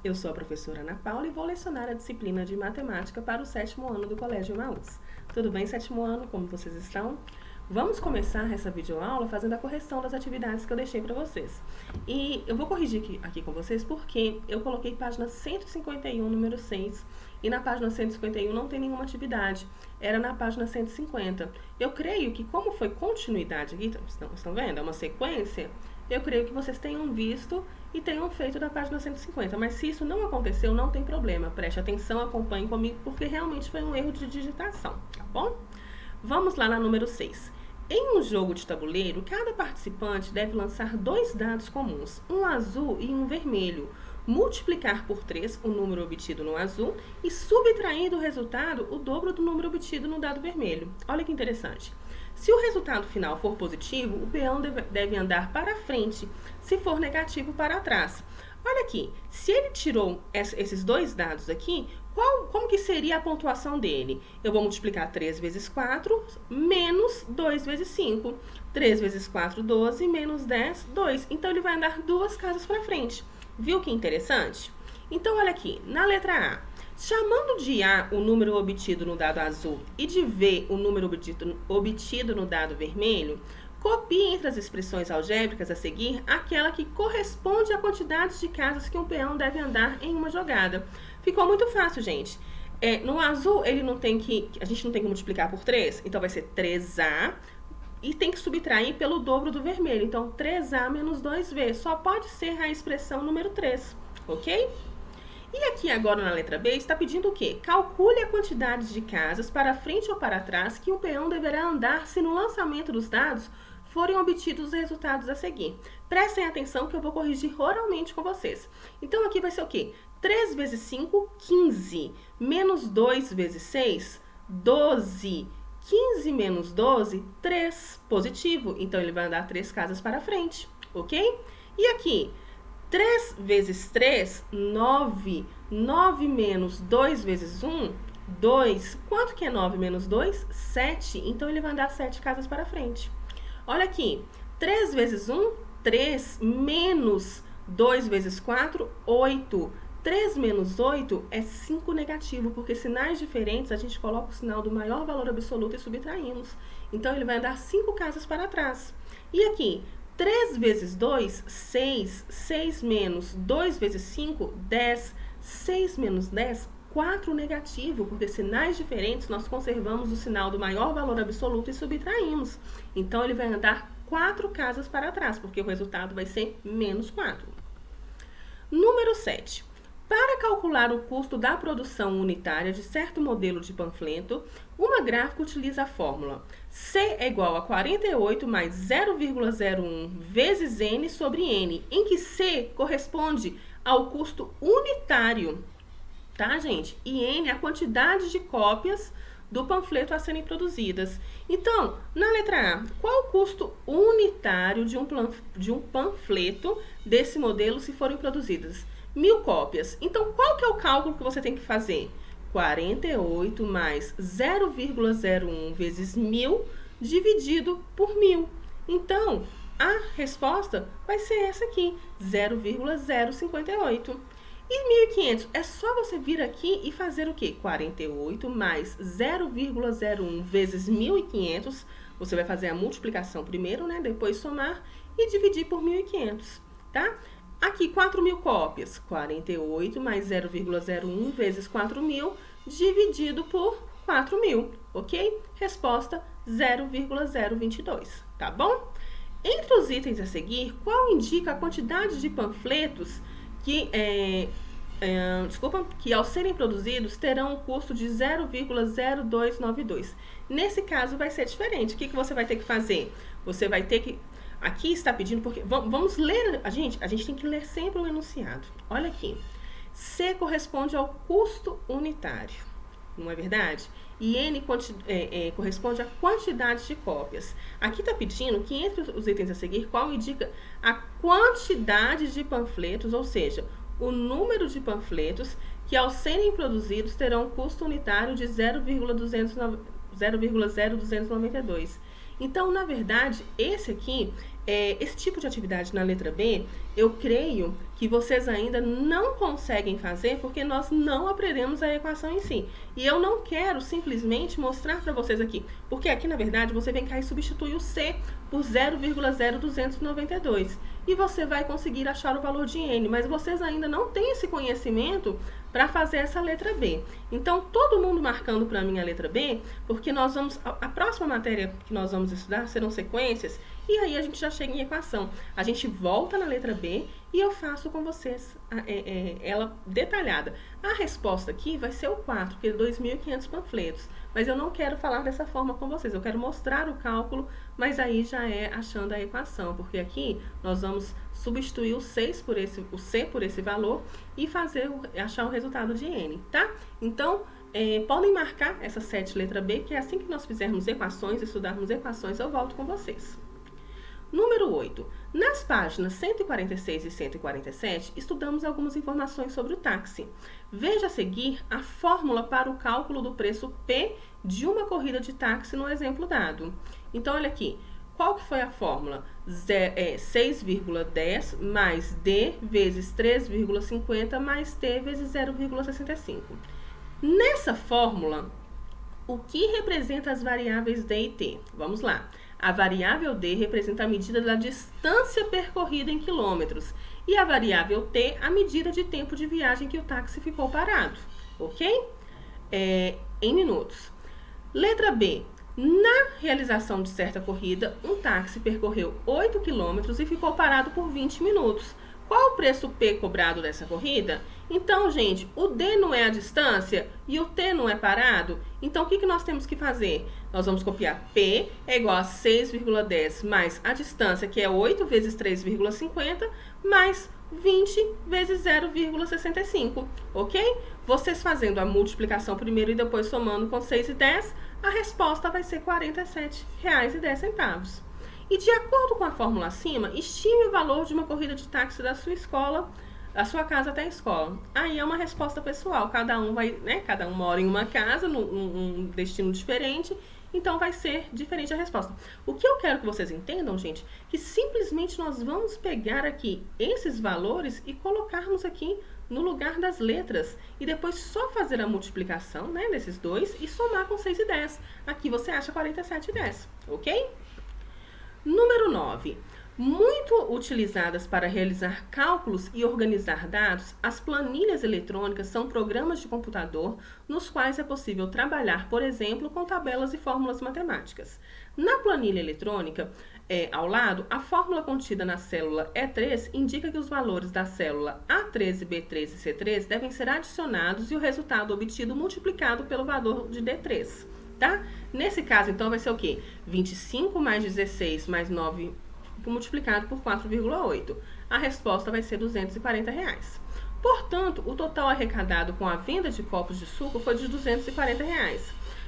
eu sou a professora Ana Paula e vou lecionar a disciplina de Matemática para o 7º ano do Colégio Emaús. Tudo bem, 7º ano? Como vocês estão? Vamos começar essa videoaula fazendo a correção das atividades que eu deixei para vocês. E eu vou corrigir aqui com vocês porque eu coloquei página 151, número 6, e na página 151 não tem nenhuma atividade, era na página 150. Eu creio que como foi continuidade aqui, estão vendo? É uma sequência, eu creio que vocês tenham visto e tenham feito da página 150, mas se isso não aconteceu, não tem problema, preste atenção, acompanhe comigo, porque realmente foi um erro de digitação, tá bom? Vamos lá na número 6. Em um jogo de tabuleiro, cada participante deve lançar 2 dados comuns, um azul e um vermelho, multiplicar por 3 o número obtido no azul e subtrair do resultado o dobro do número obtido no dado vermelho. Olha que interessante. Se o resultado final for positivo, o peão deve andar para frente, se for negativo, para trás. Olha aqui, se ele tirou esses 2 dados aqui, como que seria a pontuação dele? Eu vou multiplicar 3 vezes 4, menos 2 vezes 5. 3 vezes 4, 12, menos 10, 2. Então, ele vai andar 2 casas para frente. Viu que interessante? Então, olha aqui, na letra A. Chamando de A o número obtido no dado azul e de V o número obtido no dado vermelho, copie entre as expressões algébricas a seguir aquela que corresponde à quantidade de casas que um peão deve andar em uma jogada. Ficou muito fácil, gente. No azul, a gente não tem que multiplicar por 3, então vai ser 3A e tem que subtrair pelo dobro do vermelho. Então, 3A menos 2V só pode ser a expressão número 3, ok? E aqui agora na letra B está pedindo o quê? Calcule a quantidade de casas para frente ou para trás que o peão deverá andar se no lançamento dos dados forem obtidos os resultados a seguir. Prestem atenção que eu vou corrigir oralmente com vocês. Então aqui vai ser o quê? 3 vezes 5, 15. Menos 2 vezes 6, 12. 15 menos 12, 3. Positivo. Então ele vai andar 3 casas para frente, ok? E aqui, 3 vezes 3, 9. 9 menos 2 vezes 1, 2. Quanto que é 9 menos 2? 7. Então, ele vai andar 7 casas para frente. Olha aqui. 3 vezes 1, 3. Menos 2 vezes 4, 8. 3 menos 8 é 5 negativo, porque sinais diferentes a gente coloca o sinal do maior valor absoluto e subtraímos. Então, ele vai andar 5 casas para trás. E aqui, 3 vezes 2, 6. 6 menos 2 vezes 5, 10. 6 menos 10, 4 negativo, porque sinais diferentes nós conservamos o sinal do maior valor absoluto e subtraímos. Então, ele vai andar 4 casas para trás, porque o resultado vai ser menos 4. Número 7. Para calcular o custo da produção unitária de certo modelo de panfleto, uma gráfica utiliza a fórmula C é igual a 48 mais 0,01 vezes N sobre N, em que C corresponde ao custo unitário, tá, gente? E N é a quantidade de cópias do panfleto a serem produzidas. Então, na letra A, qual o custo unitário de um panfleto desse modelo se forem produzidas? 1000 cópias. Então, qual que é o cálculo que você tem que fazer? 48 mais 0,01 vezes 1000 dividido por 1000. Então, a resposta vai ser essa aqui, 0,058. E 1.500, é só você vir aqui e fazer o quê? 48 mais 0,01 vezes 1.500. Você vai fazer a multiplicação primeiro, né? Depois somar e dividir por 1.500, tá? Aqui, 4.000 cópias. 48 mais 0,01 vezes 4.000 dividido por 4.000, ok? Resposta 0,022, tá bom? Entre os itens a seguir, qual indica a quantidade de panfletos que ao serem produzidos terão um custo de 0,0292. Nesse caso vai ser diferente. O que você vai ter que fazer? Você vai ter que... Aqui está pedindo, porque vamos ler, a gente tem que ler sempre o enunciado. Olha aqui. C corresponde ao custo unitário, não é verdade? E N corresponde à quantidade de cópias. Aqui está pedindo que entre os itens a seguir, qual indica a quantidade de panfletos, ou seja, o número de panfletos que ao serem produzidos terão um custo unitário de 0,0292. Então, na verdade, esse tipo de atividade na letra B, eu creio que vocês ainda não conseguem fazer porque nós não aprendemos a equação em si. E eu não quero simplesmente mostrar para vocês aqui, porque aqui, na verdade, você vem cá e substitui o C por 0,0292. E você vai conseguir achar o valor de N, mas vocês ainda não têm esse conhecimento para fazer essa letra B. Então, todo mundo marcando para mim a letra B, porque a próxima matéria que nós vamos estudar serão sequências, e aí a gente já chega em equação. A gente volta na letra B e eu faço com vocês ela detalhada. A resposta aqui vai ser o 4, porque é 2.500 panfletos. Mas eu não quero falar dessa forma com vocês, eu quero mostrar o cálculo, mas aí já é achando a equação, porque aqui nós vamos substituir o C por esse valor e achar o resultado de N, tá? Então, podem marcar essa 7 letra B, que é assim que nós fizermos equações, estudarmos equações, eu volto com vocês. Número 8. Nas páginas 146 e 147, estudamos algumas informações sobre o táxi. Veja a seguir a fórmula para o cálculo do preço P de uma corrida de táxi no exemplo dado. Então, olha aqui. Qual que foi a fórmula? 6,10 mais D vezes 3,50 mais T vezes 0,65. Nessa fórmula, o que representa as variáveis D e T? Vamos lá. A variável D representa a medida da distância percorrida em quilômetros e a variável T a medida de tempo de viagem que o táxi ficou parado, ok? Em minutos. Letra B. Na realização de certa corrida, um táxi percorreu 8 quilômetros e ficou parado por 20 minutos. Qual o preço P cobrado dessa corrida? Então, gente, o D não é a distância e o T não é parado. Então, o que nós temos que fazer? Nós vamos copiar P é igual a 6,10 mais a distância, que é 8 vezes 3,50, mais 20 vezes 0,65, ok? Vocês fazendo a multiplicação primeiro e depois somando com 6 e 10, a resposta vai ser R$ 47,10. E de acordo com a fórmula acima, estime o valor de uma corrida de táxi da sua escola, da sua casa até a escola. Aí é uma resposta pessoal, cada um mora em uma casa, num destino diferente, então vai ser diferente a resposta. O que eu quero que vocês entendam, gente, que simplesmente nós vamos pegar aqui esses valores e colocarmos aqui no lugar das letras e depois só fazer a multiplicação, né, desses dois e somar com 6 e 10. Aqui você acha 47,10, ok? Número 9. Muito utilizadas para realizar cálculos e organizar dados, as planilhas eletrônicas são programas de computador nos quais é possível trabalhar, por exemplo, com tabelas e fórmulas matemáticas. Na planilha eletrônica, ao lado, a fórmula contida na célula E3 indica que os valores da célula A13, B3 e C3 devem ser adicionados e o resultado obtido multiplicado pelo valor de D3. Tá? Nesse caso, então, vai ser o quê? 25 mais 16 mais 9 multiplicado por 4,8. A resposta vai ser R$ 240. Portanto, o total arrecadado com a venda de copos de suco foi de R$ 240.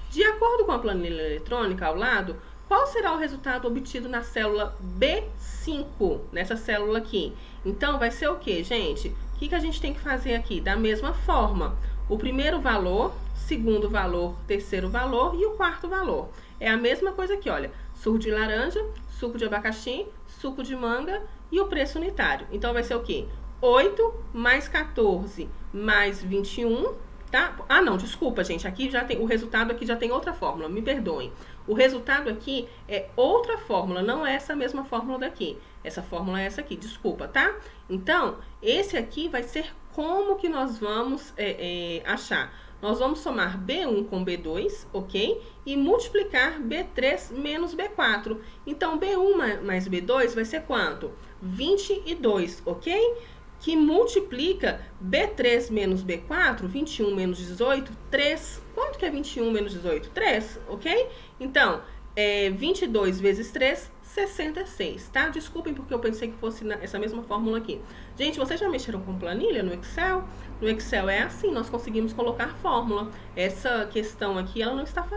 De acordo com a planilha eletrônica ao lado, qual será o resultado obtido na célula B5, nessa célula aqui? Então, vai ser o quê, gente? O que a gente tem que fazer aqui? Da mesma forma, o primeiro valor, segundo valor, terceiro valor e o quarto valor. É a mesma coisa aqui, olha. Suco de laranja, suco de abacaxi, suco de manga e o preço unitário. Então, vai ser o quê? 8 mais 14 mais 21, tá? Ah, não, desculpa, gente. Aqui já tem, o resultado aqui já tem outra fórmula, me perdoem. O resultado aqui é outra fórmula, não é essa mesma fórmula daqui. Essa fórmula é essa aqui, desculpa, tá? Então, esse aqui vai ser como que nós vamos achar. Nós vamos somar B1 com B2, ok? E multiplicar B3 menos B4. Então, B1 mais B2 vai ser quanto? 22, ok? Que multiplica B3 menos B4, 21 menos 18, 3. Quanto que é 21 menos 18? 3, ok? Então, 22 vezes 3, 66, tá? Desculpem porque eu pensei que fosse essa mesma fórmula aqui. Gente, vocês já mexeram com planilha no Excel? No Excel é assim, nós conseguimos colocar fórmula. Essa questão aqui, ela não está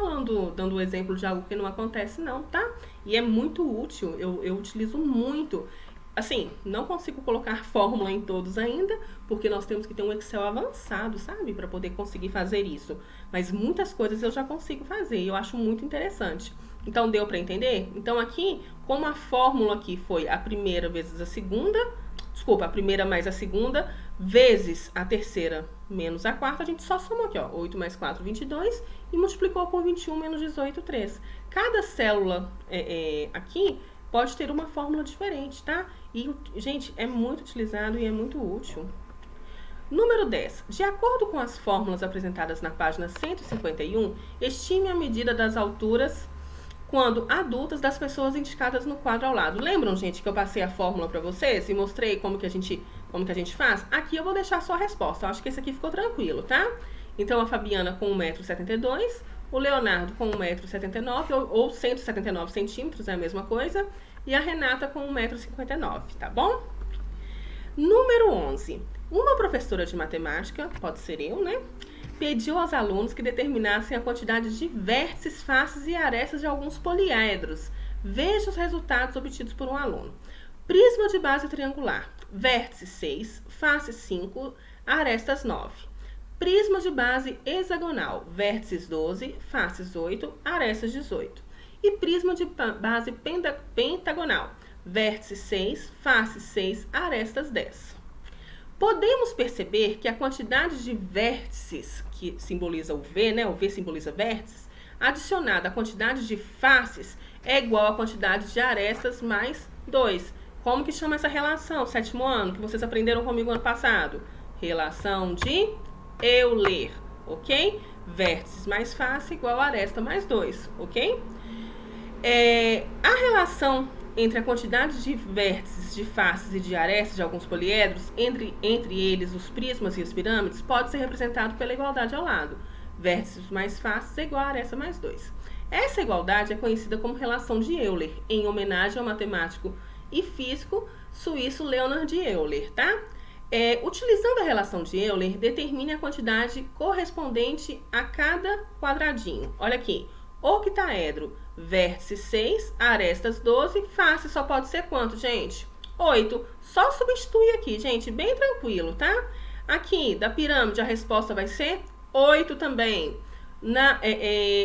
dando o exemplo de algo que não acontece não, tá? E é muito útil, eu utilizo muito. Assim, não consigo colocar fórmula em todos ainda, porque nós temos que ter um Excel avançado, sabe? Para poder conseguir fazer isso. Mas muitas coisas eu já consigo fazer e eu acho muito interessante. Então, deu para entender? Então, aqui, como a fórmula aqui foi a primeira vezes a segunda, desculpa, a primeira mais a segunda, vezes a terceira menos a quarta, a gente só somou aqui, ó, 8 mais 4, 22, e multiplicou por 21 menos 18, 3. Cada célula aqui pode ter uma fórmula diferente, tá? E, gente, é muito utilizado e é muito útil. Número 10. De acordo com as fórmulas apresentadas na página 151, estime a medida das alturas quando adultas das pessoas indicadas no quadro ao lado. Lembram, gente, que eu passei a fórmula para vocês e mostrei como que a gente faz? Aqui eu vou deixar só a resposta. Eu acho que esse aqui ficou tranquilo, tá? Então, a Fabiana com 1,72 m, o Leonardo com 1,79 m ou 179 centímetros, é a mesma coisa, e a Renata com 1,59 m, tá bom? Número 11. Uma professora de matemática, pode ser eu, né? Pediu aos alunos que determinassem a quantidade de vértices, faces e arestas de alguns poliedros. Veja os resultados obtidos por um aluno. Prisma de base triangular. Vértice 6, face 5, arestas 9. Prisma de base hexagonal. Vértices 12, faces 8, arestas 18. E prisma de base pentagonal. Vértice 6, face 6, arestas 10. Podemos perceber que a quantidade de vértices, que simboliza o V, né? O V simboliza vértices, adicionada à quantidade de faces é igual à quantidade de arestas mais 2. Como que chama essa relação, sétimo ano, que vocês aprenderam comigo ano passado? Relação de Euler, ok? Vértices mais face igual a aresta mais 2, ok? A relação entre a quantidade de vértices, de faces e de arestas de alguns poliedros, entre eles os prismas e as pirâmides, pode ser representado pela igualdade ao lado. Vértices mais faces é igual a aresta mais 2. Essa igualdade é conhecida como relação de Euler, em homenagem ao matemático e físico suíço Leonhard Euler, tá? Utilizando a relação de Euler, determine a quantidade correspondente a cada quadradinho. Olha aqui, octaedro, vértice 6, arestas 12, face só pode ser quanto, gente? 8. Só substitui aqui, gente, bem tranquilo, tá? Aqui, da pirâmide, a resposta vai ser 8 também.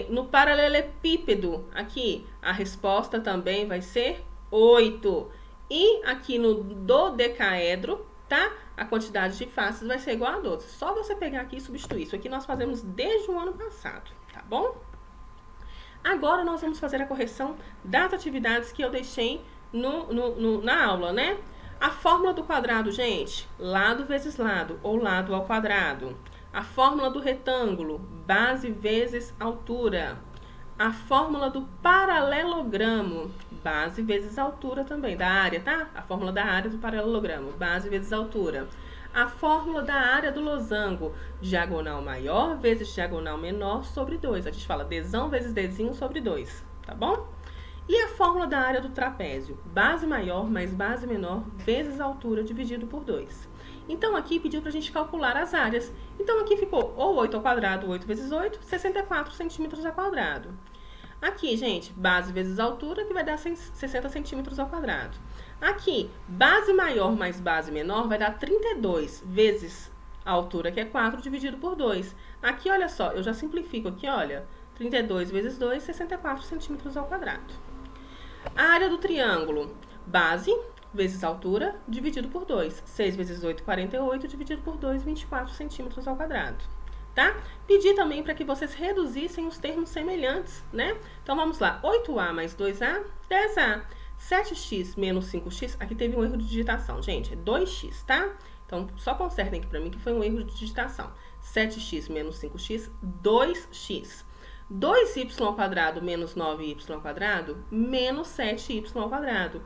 No paralelepípedo, aqui, a resposta também vai ser 8. E aqui no dodecaedro, tá? A quantidade de faces vai ser igual a 12. Só você pegar aqui e substituir. Isso aqui nós fazemos desde o ano passado, tá bom? Agora nós vamos fazer a correção das atividades que eu deixei na aula, né? A fórmula do quadrado, gente, lado vezes lado ou lado ao quadrado. A fórmula do retângulo, base vezes altura. A fórmula do paralelogramo, base vezes altura também, da área, tá? A fórmula da área do paralelogramo, base vezes altura. A fórmula da área do losango, diagonal maior vezes diagonal menor sobre 2. A gente fala desão vezes desinho sobre 2, tá bom? E a fórmula da área do trapézio, base maior mais base menor vezes altura dividido por 2. Então, aqui pediu pra gente calcular as áreas. Então, aqui ficou ou 8 ao quadrado, 8 vezes 8, 64 centímetros ao quadrado. Aqui, gente, base vezes altura, que vai dar 60 centímetros ao quadrado. Aqui, base maior mais base menor vai dar 32 vezes a altura, que é 4, dividido por 2. Aqui, olha só, eu já simplifico aqui, olha, 32 vezes 2, 64 centímetros ao quadrado. A área do triângulo, base vezes altura, dividido por 2. 6 vezes 8, 48, dividido por 2, 24 centímetros ao quadrado. Tá? Pedi também para que vocês reduzissem os termos semelhantes, né? Então, vamos lá. 8a mais 2a, 10a. 7x menos 5x, aqui teve um erro de digitação, gente, é 2x, tá? Então, só consertem aqui para mim que foi um erro de digitação. 7x menos 5x, 2x. 2y ao quadrado menos 9y ao quadrado, menos 7y ao quadrado.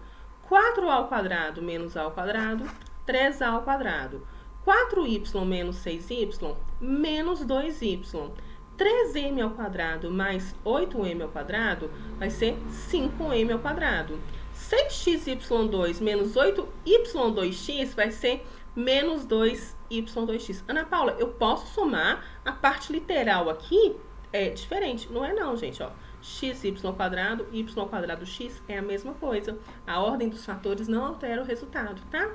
4a ao quadrado menos a ao quadrado, 3a ao quadrado. 4y menos 6y, menos 2y. 3m ao quadrado mais 8m ao quadrado vai ser 5m ao quadrado. 6xy2 menos 8y2x vai ser menos 2y2x. Ana Paula, eu posso somar a parte literal aqui? É diferente. Não é não, gente, ó. Xy ao quadrado, y ao quadrado x é a mesma coisa. A ordem dos fatores não altera o resultado, tá?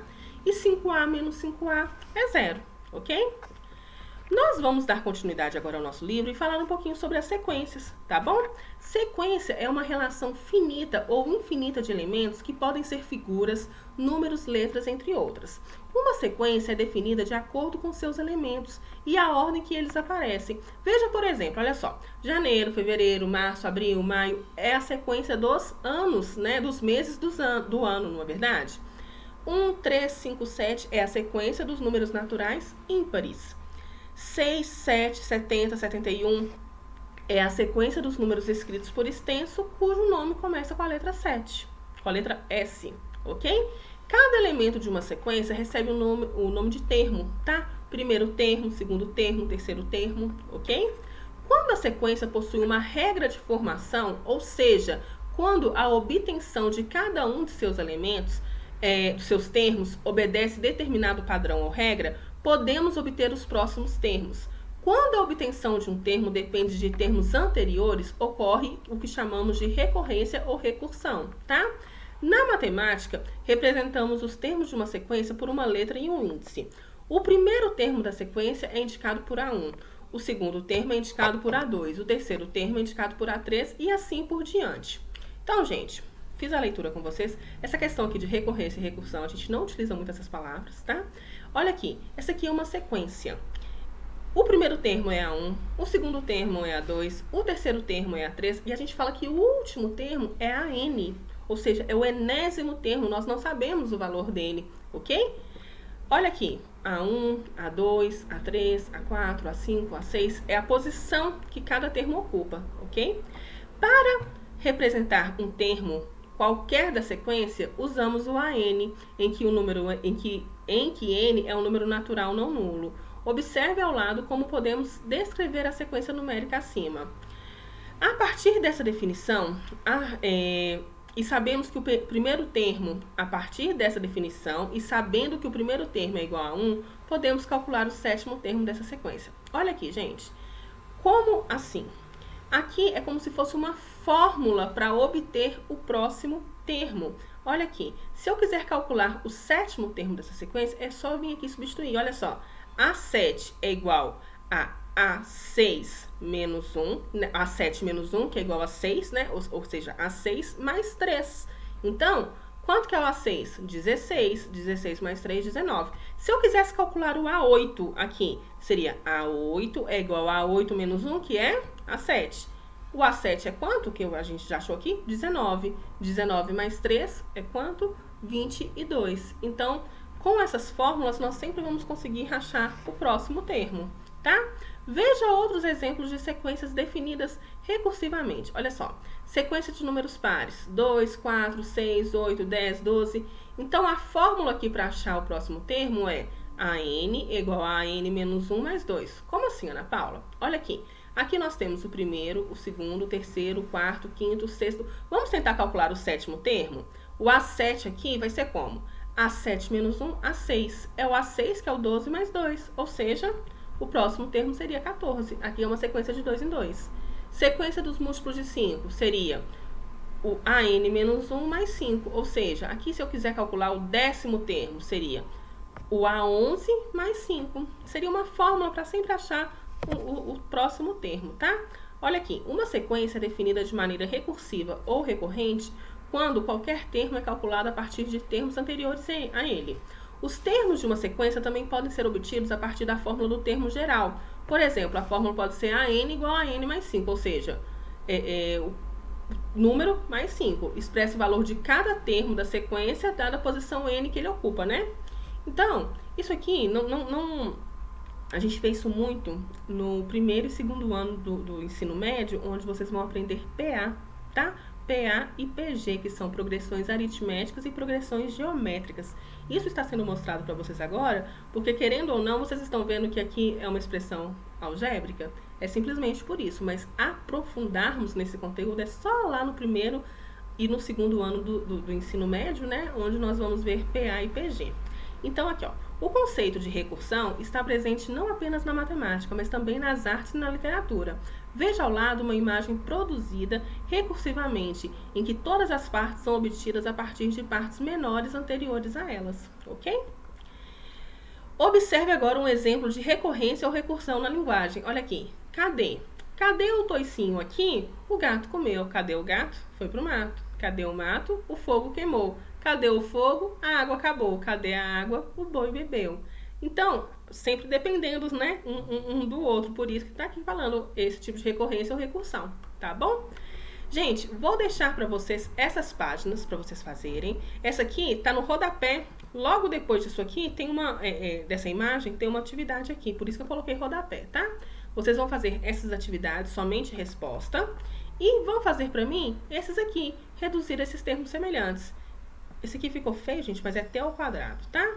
E 5a menos 5a é 0, ok? Nós vamos dar continuidade agora ao nosso livro e falar um pouquinho sobre as sequências, tá bom? Sequência é uma relação finita ou infinita de elementos que podem ser figuras, números, letras, entre outras. Uma sequência é definida de acordo com seus elementos e a ordem que eles aparecem. Veja, por exemplo, olha só, janeiro, fevereiro, março, abril, maio, é a sequência dos anos, né, dos meses do ano, não é verdade? 1, 3, 5, 7 é a sequência dos números naturais ímpares. 6, 7, 70, 71 é a sequência dos números escritos por extenso, cujo nome começa com a letra 7, com a letra S, ok? Cada elemento de uma sequência recebe o nome de termo, tá? Primeiro termo, segundo termo, terceiro termo, ok? Quando a sequência possui uma regra de formação, ou seja, quando a obtenção de cada um de seus elementos, dos seus termos, obedece determinado padrão ou regra, podemos obter os próximos termos. Quando a obtenção de um termo depende de termos anteriores, ocorre o que chamamos de recorrência ou recursão, tá? Na matemática, representamos os termos de uma sequência por uma letra e um índice. O primeiro termo da sequência é indicado por A1, o segundo termo é indicado por A2, o terceiro termo é indicado por A3 e assim por diante. Então, gente, fiz a leitura com vocês. Essa questão aqui de recorrência e recursão, a gente não utiliza muito essas palavras, tá? Olha aqui, essa aqui é uma sequência. O primeiro termo é A1, o segundo termo é A2, o terceiro termo é A3 e a gente fala que o último termo é AN, ou seja, é o enésimo termo, nós não sabemos o valor dele, ok? Olha aqui, A1, A2, A3, A4, A5, A6 é a posição que cada termo ocupa, ok? Para representar um termo qualquer da sequência, usamos o AN, em que N é um número natural não nulo. Observe ao lado como podemos descrever a sequência numérica acima. A partir dessa definição, e sabemos que o primeiro termo, a partir dessa definição, e sabendo que o primeiro termo é igual a 1, podemos calcular o sétimo termo dessa sequência. Olha aqui, gente. Como assim? Aqui é como se fosse uma fórmula para obter o próximo termo. Olha aqui, se eu quiser calcular o sétimo termo dessa sequência, é só vir aqui substituir. Olha só, A7 é igual a A6 menos 1, A7 menos 1, que é igual a 6, né? Ou seja, A6 mais 3. Então, quanto que é o A6? 16. 16 mais 3, 19. Se eu quisesse calcular o A8 aqui, seria A8 é igual a A8 menos 1, que é A7. O A7 é quanto? Que a gente já achou aqui? 19. 19 mais 3 é quanto? 22. Então, com essas fórmulas, nós sempre vamos conseguir achar o próximo termo, tá? Veja outros exemplos de sequências definidas recursivamente. Olha só, sequência de números pares, 2, 4, 6, 8, 10, 12. Então, a fórmula aqui para achar o próximo termo é AN igual a AN menos 1 mais 2. Como assim, Ana Paula? Olha aqui. Aqui nós temos o primeiro, o segundo, o terceiro, o quarto, o quinto, o sexto. Vamos tentar calcular o sétimo termo? O A7 aqui vai ser como? A7 menos 1, A6. É o A6 que é o 12 mais 2, ou seja, o próximo termo seria 14. Aqui é uma sequência de 2 em 2. Sequência dos múltiplos de 5 seria o AN menos 1 mais 5, ou seja, aqui se eu quiser calcular o décimo termo, seria o A11 mais 5. Seria uma fórmula para sempre achar o próximo termo, tá? Olha aqui, uma sequência é definida de maneira recursiva ou recorrente quando qualquer termo é calculado a partir de termos anteriores a ele. Os termos de uma sequência também podem ser obtidos a partir da fórmula do termo geral. Por exemplo, a fórmula pode ser AN igual a N mais 5, ou seja, o número mais 5. Expressa o valor de cada termo da sequência dada a posição N que ele ocupa, né? Então, isso aqui a gente fez isso muito no primeiro e segundo ano do ensino médio, onde vocês vão aprender PA, tá? PA e PG, que são progressões aritméticas e progressões geométricas. Isso está sendo mostrado para vocês agora, porque querendo ou não, vocês estão vendo que aqui é uma expressão algébrica. É simplesmente por isso, mas aprofundarmos nesse conteúdo é só lá no primeiro e no segundo ano do ensino médio, né? Onde nós vamos ver PA e PG. Então, aqui, ó, o conceito de recursão está presente não apenas na matemática, mas também nas artes e na literatura. Veja ao lado uma imagem produzida recursivamente, em que todas as partes são obtidas a partir de partes menores anteriores a elas, ok? Observe agora um exemplo de recorrência ou recursão na linguagem. Olha aqui. Cadê? Cadê o toicinho aqui? O gato comeu. Cadê o gato? Foi pro mato. Cadê o mato? O fogo queimou. Cadê o fogo? A água acabou. Cadê a água? O boi bebeu. Então, sempre dependendo, né, um do outro. Por isso que tá aqui falando esse tipo de recorrência ou recursão, tá bom? Gente, vou deixar para vocês essas páginas para vocês fazerem. Essa aqui tá no rodapé. Logo depois disso aqui, tem dessa imagem, tem uma atividade aqui. Por isso que eu coloquei rodapé, tá? Vocês vão fazer essas atividades, somente resposta. E vão fazer para mim esses aqui, reduzir esses termos semelhantes. Esse aqui ficou feio, gente, mas é T ao quadrado, tá?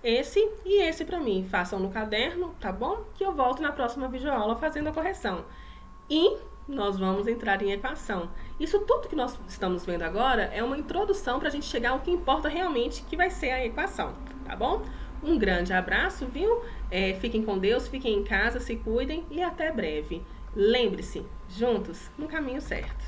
Esse e esse para mim. Façam no caderno, tá bom? Que eu volto na próxima videoaula fazendo a correção. E nós vamos entrar em equação. Isso tudo que nós estamos vendo agora é uma introdução para a gente chegar ao que importa realmente, que vai ser a equação, tá bom? Um grande abraço, viu? Fiquem com Deus, fiquem em casa, se cuidem e até breve. Lembre-se, juntos no caminho certo.